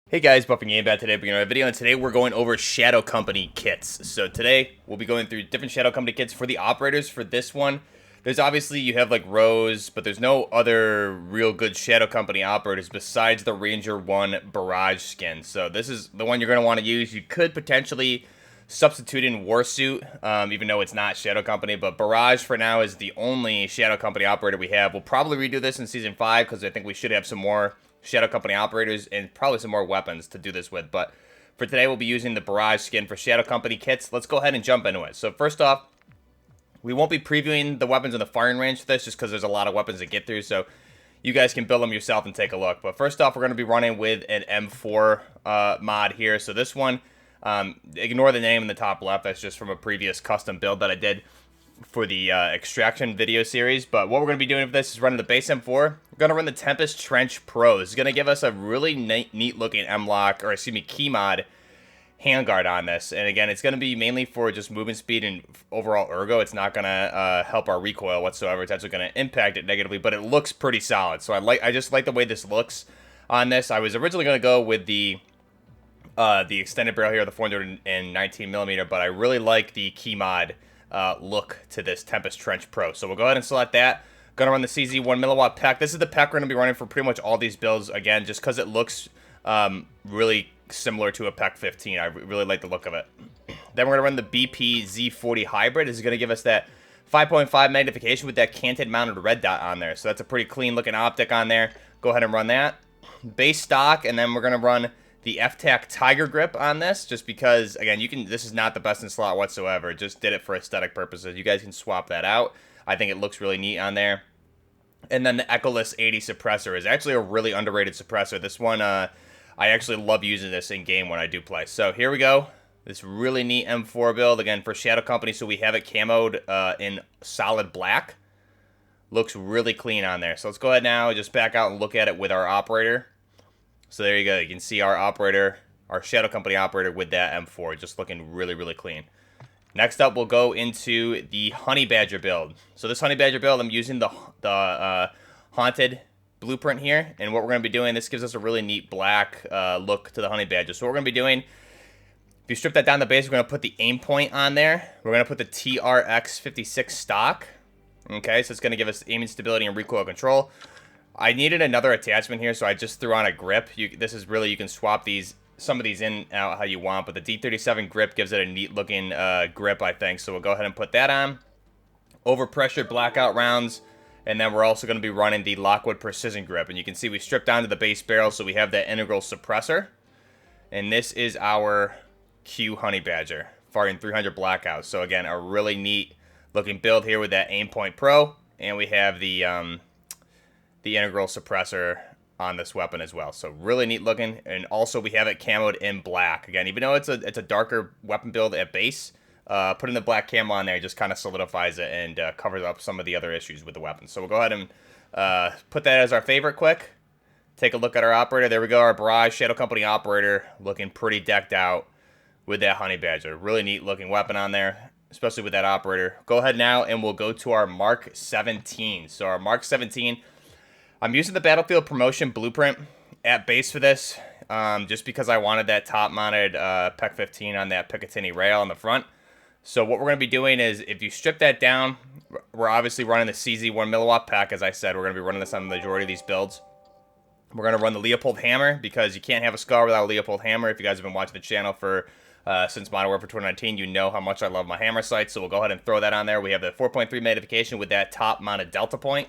Hey guys, BigMikeMW today, beginning of a video, and today we're going over Shadow Company kits. So today, we'll be going through different Shadow Company kits for the operators. For this one, there's obviously, you have like Rose, but there's no other real good Shadow Company operators besides the Ranger 1 Barrage skin. So this is the one you're going to want to use. You could potentially substitute in Warsuit, even though it's not Shadow Company, but Barrage for now is the only Shadow Company operator we have. We'll probably redo this in Season 5, because I think we should have some more Shadow Company operators and probably some more weapons to do this with. But for today, we'll be using the Barrage skin for Shadow Company kits. Let's go ahead and jump into it. So first off, we won't be previewing the weapons in the firing range for this, just because there's a lot of weapons to get through, so you guys can build them yourself and take a look. But first off, we're going to be running with an M4 mod here. So this one, ignore the name in the top left. That's just from a previous custom build that I did for the extraction video series. But what we're going to be doing for this is running the base M4. We're going to run the Tempest Trench Pro. This is going to give us a really neat looking M-Lock, or excuse me, key mod handguard on this. And again, it's going to be mainly for just movement speed and overall ergo. It's not going to help our recoil whatsoever. It's actually going to impact it negatively, but it looks pretty solid. So I just like the way this looks on this. I was originally going to go with the extended barrel here, the 419mm, but I really like the key mod look to this Tempest Trench Pro. So we'll go ahead and select that. Gonna run the CZ 1mW pack. This is the pack we're gonna be running for pretty much all these builds, again, just because it looks really similar to a PEC 15. I really like the look of it. Then we're gonna run the BP Z40 Hybrid. This is gonna give us that 5.5 magnification with that canted mounted red dot on there. So that's a pretty clean looking optic on there. Go ahead and run that. Base stock, and then we're gonna run the F-Tac Tiger Grip on this, just because, again, this is not the best in slot whatsoever. Just did it for aesthetic purposes. You guys can swap that out. I think it looks really neat on there. And then the Echoless 80 suppressor is actually a really underrated suppressor. This one, I actually love using this in game when I do play. So here we go. This really neat M4 build, again, for Shadow Company. So we have it camoed in solid black. Looks really clean on there. So let's go ahead now, just back out and look at it with our operator. So there you go. You can see our operator, our Shadow Company operator with that M4, just looking really clean. Next up, we'll go into the Honey Badger build. So this Honey Badger build, I'm using the Haunted blueprint here. And what we're going to be doing, this gives us a really neat black look to the Honey Badger. So what we're going to be doing, if you strip that down the base, we're going to put the aim point on there. We're going to put the TRX56 stock. Okay, so it's going to give us aiming stability and recoil control. I needed another attachment here, so I just threw on a grip. This is really, you can swap some of these in out how you want, but the D37 grip gives it a neat looking grip, I think. So we'll go ahead and put that on. Overpressured blackout rounds, and then we're also going to be running the Lockwood Precision grip. And you can see we stripped down to the base barrel, so we have that integral suppressor. And this is our Q Honey Badger, firing 300 blackouts. So again, a really neat looking build here with that Aim Point Pro, and we have the integral suppressor on this weapon as well. So really neat looking, and also we have it camoed in black. Again, even though it's a darker weapon build at base, putting the black camo on there just kind of solidifies it and covers up some of the other issues with the weapon. So we'll go ahead and put that as our favorite quick. Take a look at our operator. There we go, our Barrage Shadow Company operator, looking pretty decked out with that Honey Badger. Really neat looking weapon on there, especially with that operator. Go ahead now and we'll go to our Mark 17. So our Mark 17, I'm using the Battlefield Promotion Blueprint at base for this, just because I wanted that top-mounted PEC 15 on that Picatinny rail on the front. So what we're going to be doing is, if you strip that down, we're obviously running the CZ 1mW pack, as I said. We're going to be running this on the majority of these builds. We're going to run the Leopold Hammer, because you can't have a Scar without a Leopold Hammer. If you guys have been watching the channel for since Modern Warfare 2019, you know how much I love my hammer sights, so we'll go ahead and throw that on there. We have the 4.3 magnification with that top-mounted delta point.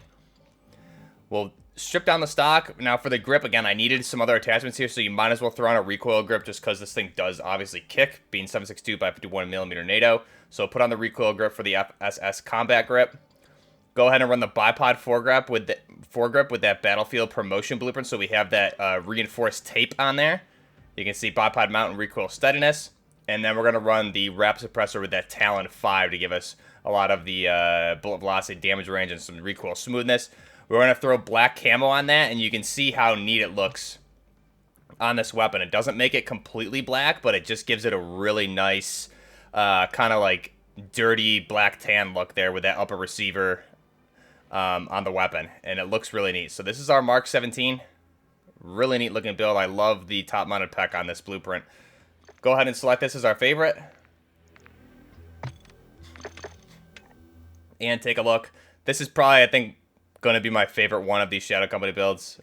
We'll strip down the stock. Now for the grip, again, I needed some other attachments here, so you might as well throw on a recoil grip, just because this thing does obviously kick, being 7.62 by 51mm NATO. So put on the recoil grip for the FSS combat grip. Go ahead and run the bipod foregrip with that Battlefield Promotion Blueprint, so we have that reinforced tape on there. You can see bipod mount and recoil steadiness. And then we're going to run the Wrap Suppressor with that Talon 5 to give us a lot of the bullet velocity, damage range, and some recoil smoothness. We're going to throw black camo on that, and you can see how neat it looks on this weapon. It doesn't make it completely black, but it just gives it a really nice kind of like dirty black tan look there with that upper receiver on the weapon, and it looks really neat. So this is our Mark 17. Really neat looking build. I love the top mounted pec on this blueprint. Go ahead and select this as our favorite. And take a look. This is probably, I think, going to be my favorite one of these Shadow Company builds.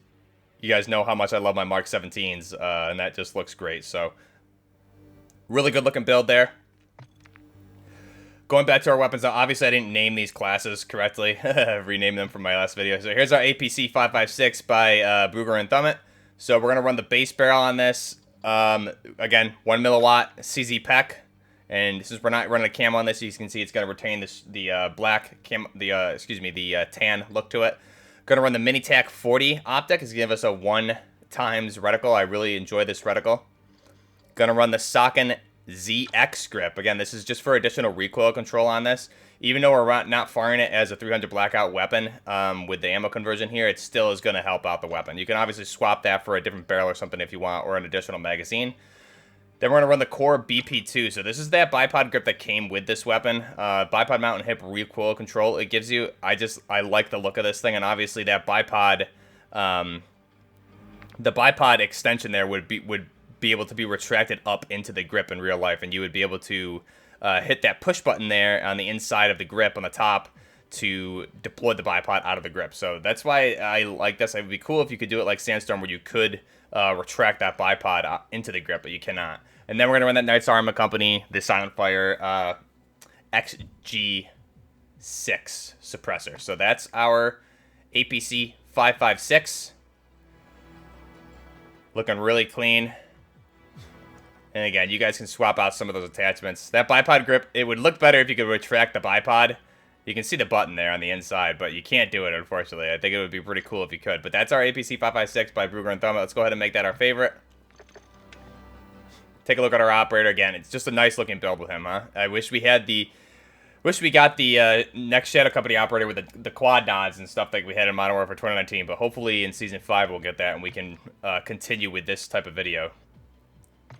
You guys know how much I love my Mark 17s, and that just looks great. So, really good looking build there. Going back to our weapons now, obviously I didn't name these classes correctly. Renamed them from my last video. So here's our APC 556 by Brugger and Thummit. So we're going to run the base barrel on this. Again, 1 milliwatt CZ PEC. And since we're not running a cam on this, you can see it's going to retain the tan look to it. Going to run the Mini-Tac 40 optic. It's going to give us a 1 times reticle. I really enjoy this reticle. Going to run the Socken ZX grip. Again, this is just for additional recoil control on this. Even though we're not firing it as a 300 blackout weapon with the ammo conversion here, it still is going to help out the weapon. You can obviously swap that for a different barrel or something if you want, or an additional magazine. Then we're going to run the Core BP2. So this is that bipod grip that came with this weapon. Bipod mount and hip recoil control it gives you. I like the look of this thing, and obviously that bipod, the bipod extension there would be able to be retracted up into the grip in real life, and you would be able to hit that push button there on the inside of the grip on the top to deploy the bipod out of the grip. So that's why I like this. It would be cool if you could do it like Sandstorm, where you could retract that bipod into the grip, but you cannot. And then we're going to run that Knights Armor Company, the Silentfire XG6 suppressor. So that's our APC 556. Looking really clean. And again, you guys can swap out some of those attachments. That bipod grip, it would look better if you could retract the bipod. You can see the button there on the inside, but you can't do it, unfortunately. I think it would be pretty cool if you could. But that's our APC 556 by Brugger and Thummit. Let's go ahead and make that our favorite. Take a look at our operator again. It's just a nice looking build with him, huh? I wish we got the next Shadow Company operator with the quad nods and stuff like we had in Modern Warfare 2019. But hopefully in Season 5 we'll get that and we can continue with this type of video.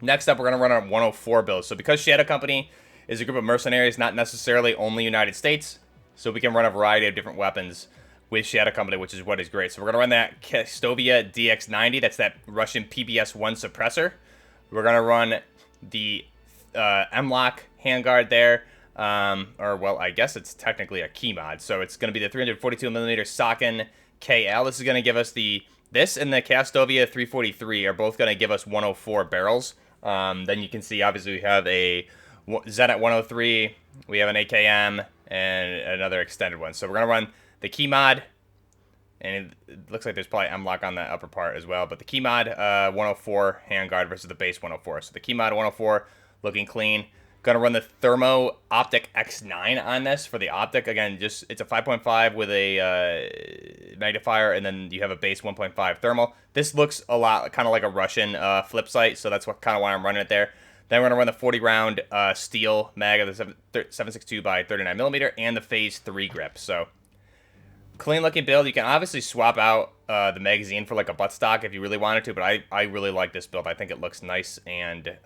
Next up, we're going to run our 104 build. So because Shadow Company is a group of mercenaries, not necessarily only United States, so we can run a variety of different weapons with Shadow Company, which is what is great. So we're going to run that Kastovia DX90. That's that Russian PBS-1 suppressor. We're going to run the M-Lock handguard there. Or, well, I guess it's technically a key mod. So it's going to be the 342mm Socken KL. This is going to give us this and the Kastovia 343 are both going to give us 104 barrels. Then you can see, obviously, we have a Zenit 103. We have an AKM and another extended one. So we're going to run the key mod. And it looks like there's probably M-Lock on the upper part as well. But the key mod 104 handguard versus the base 104. So the key mod 104 looking clean. Going to run the Thermo Optic X9 on this for the optic. Again, just it's a 5.5 with a magnifier, and then you have a base 1.5 thermal. This looks a lot kind of like a Russian flip sight, so that's kind of why I'm running it there. Then we're going to run the 40-round steel mag of the 7.62 by 39mm and the Phase 3 grip. So clean looking build. You can obviously swap out the magazine for like a buttstock if you really wanted to, but I really like this build. I think it looks nice and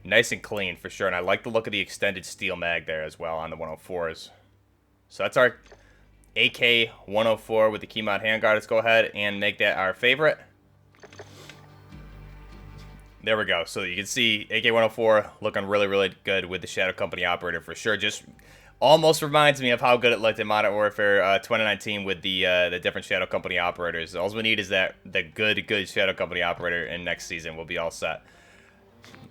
nice and clean for sure. And I like the look of the extended steel mag there as well on the 104s. So that's our AK 104 with the key mod handguard. Let's go ahead and make that our favorite. There we go. So you can see AK 104 looking really, really good with the Shadow Company operator for sure. Just almost reminds me of how good it looked in Modern Warfare 2019 with the different Shadow Company operators. All we need is the good Shadow Company operator, and next season we'll be all set.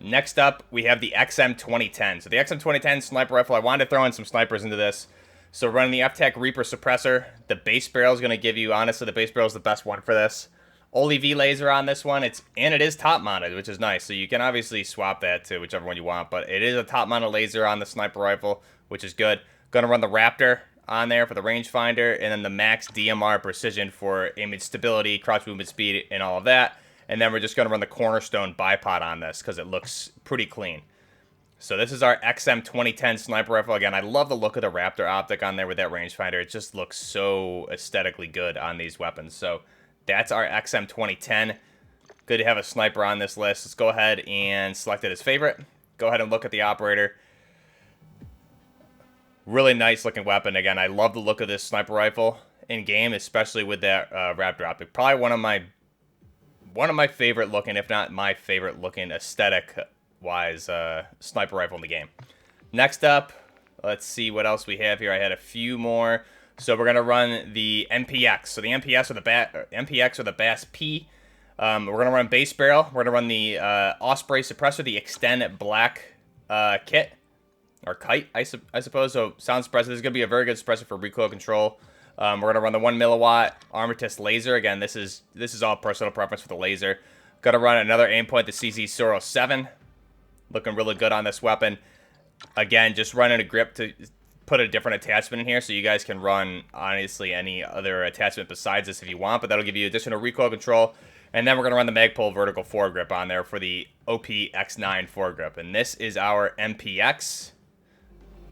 Next up, we have the XM2010. So the XM2010 sniper rifle, I wanted to throw in some snipers into this. So we're running the FTAC Reaper suppressor. The base barrel is going to give you, honestly, the base barrel is the best one for this. Oli V laser on this one. It is top mounted, which is nice. So you can obviously swap that to whichever one you want. But it is a top mounted laser on the sniper rifle, which is good. Going to run the Raptor on there for the rangefinder, and then the Max DMR Precision for image stability, crouch movement speed, and all of that. And then we're just going to run the Cornerstone bipod on this because it looks pretty clean. So this is our XM2010 sniper rifle. Again, I love the look of the Raptor optic on there with that rangefinder. It just looks so aesthetically good on these weapons. So that's our XM2010. Good to have a sniper on this list. Let's go ahead and select it as favorite. Go ahead and look at the operator. Really nice looking weapon. Again, I love the look of this sniper rifle in game, especially with that Raptor optic. Probably one of my one of my favorite looking, if not my favorite looking aesthetic-wise sniper rifle in the game. Next up, let's see what else we have here. I had a few more. So we're going to run the MPX. So the MPX or the Bass P. We're going to run base barrel. We're going to run the Osprey suppressor, the Extend Black kit. Or kite, I suppose. So sound suppressor. This is going to be a very good suppressor for recoil control. We're going to run the 1 milliwatt Armatus laser. Again, this is all personal preference for the laser. Going to run another aim point, the CZ07. Looking really good on this weapon. Again, just running a grip to put a different attachment in here, so you guys can run, honestly, any other attachment besides this if you want, but that'll give you additional recoil control. And then we're going to run the Magpul vertical foregrip on there for the OP-X9 foregrip. And this is our MPX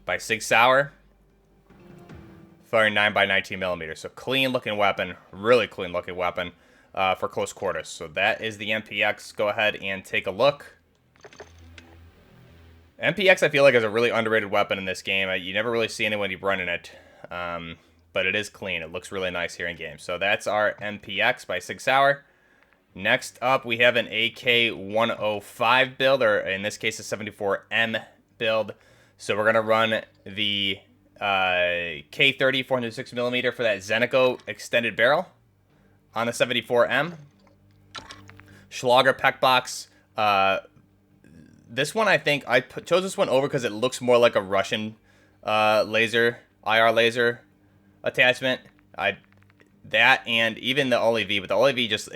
by Sig Sauer, firing 9x19 millimeters. So clean looking weapon, really clean looking weapon for close quarters. So that is the MPX. Go ahead and take a look. MPX, I feel like, is a really underrated weapon in this game. You never really see anyone running it, but it is clean. It looks really nice here in game. So that's our MPX by Sig Sauer. Next up, we have an AK-105 build, or in this case, a 74M build. So we're going to run the K30 406mm for that Zenico extended barrel on the 74M. Schlager Pec Box. This one, I think, I chose this one over because it looks more like a Russian laser, IR laser attachment. That and even the OLEV, but the OLEV just,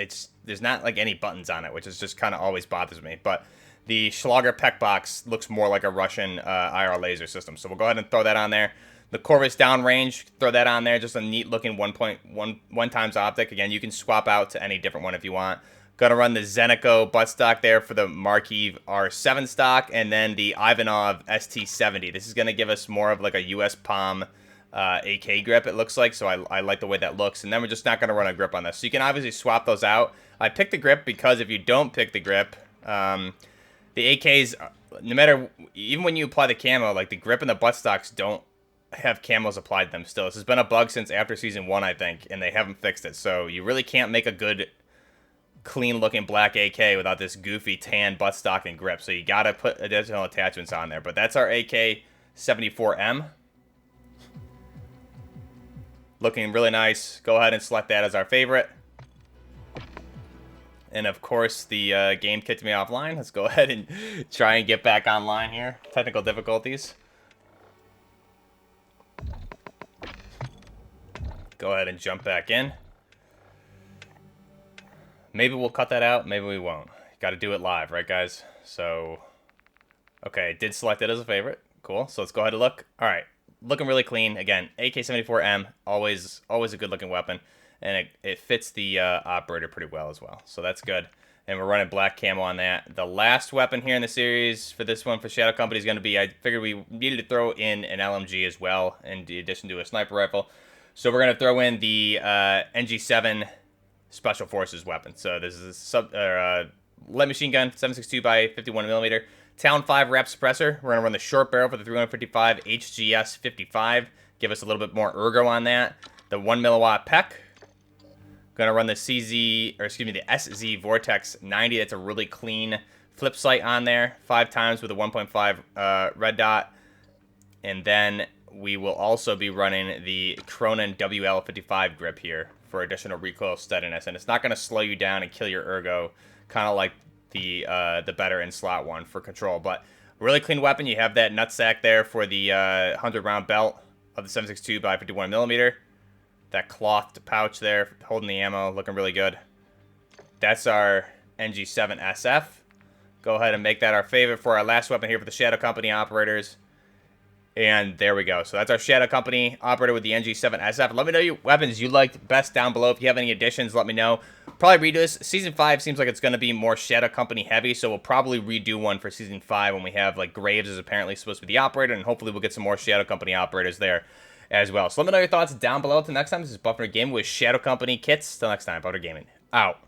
there's not like any buttons on it, which is just kind of always bothers me. But the Schlager Pec Box looks more like a Russian IR laser system. So we'll go ahead and throw that on there. The Corvus downrange, throw that on there. Just a neat looking 1.1x optic. Again, you can swap out to any different one if you want. Gonna run the Zenico buttstock there for the Markiv R7 stock, and then the Ivanov ST70. This is gonna give us more of like a US Palm AK grip, it looks like, so I like the way that looks. And then we're just not gonna run a grip on this. So you can obviously swap those out. I picked the grip because if you don't pick the grip, the AKs, no matter, even when you apply the camo, like the grip and the buttstocks don't have camos applied to them still. This has been a bug since after Season 1, I think, and they haven't fixed it. So you really can't make a good clean looking black AK without this goofy tan buttstock and grip. So you gotta put additional attachments on there. But that's our AK-74M. Looking really nice. Go ahead and select that as our favorite. And of course, the game kicked me offline. Let's go ahead and try and get back online here. Technical difficulties. Go ahead and jump back in. Maybe we'll cut that out. Maybe we won't. Got to do it live, right, guys? So, okay, did select it as a favorite. Cool. So let's go ahead and look. All right, looking really clean. Again, AK-74M, always a good-looking weapon, and it fits the operator pretty well as well. So that's good. And we're running black camo on that. The last weapon here in the series for this one for Shadow Company is going to be, I figured we needed to throw in an LMG as well, in addition to a sniper rifle. So we're going to throw in the NG7 Special Forces weapon. So this is a light machine gun, 7.62 by 51mm. Talon 5 wrap suppressor. We're going to run the short barrel for the 355 HGS 55. Give us a little bit more ergo on that. The 1 milliwatt PEC. Going to run the the SZ Vortex 90. That's a really clean flip sight on there. 5 times with a 1.5 red dot. And then we will also be running the Cronin WL55 grip here for additional recoil steadiness, and it's not going to slow you down and kill your ergo, kind of like the better in slot one for control. But really clean weapon. You have that nutsack there for the 100-round belt of the 7.62 by 51mm. That clothed pouch there holding the ammo, looking really good. That's our NG7 SF. Go ahead and make that our favorite for our last weapon here for the Shadow Company operators. And there we go. So that's our Shadow Company operator with the NG7 SF. Let me know your weapons you liked best down below. If you have any additions, let me know. Probably redo this. Season 5 seems like it's going to be more Shadow Company heavy, so we'll probably redo one for Season 5 when we have, like, Graves is apparently supposed to be the operator, and hopefully we'll get some more Shadow Company operators there as well. So let me know your thoughts down below. Until next time, this is Buffer Gaming with Shadow Company Kits. Till next time, Buffer Gaming out.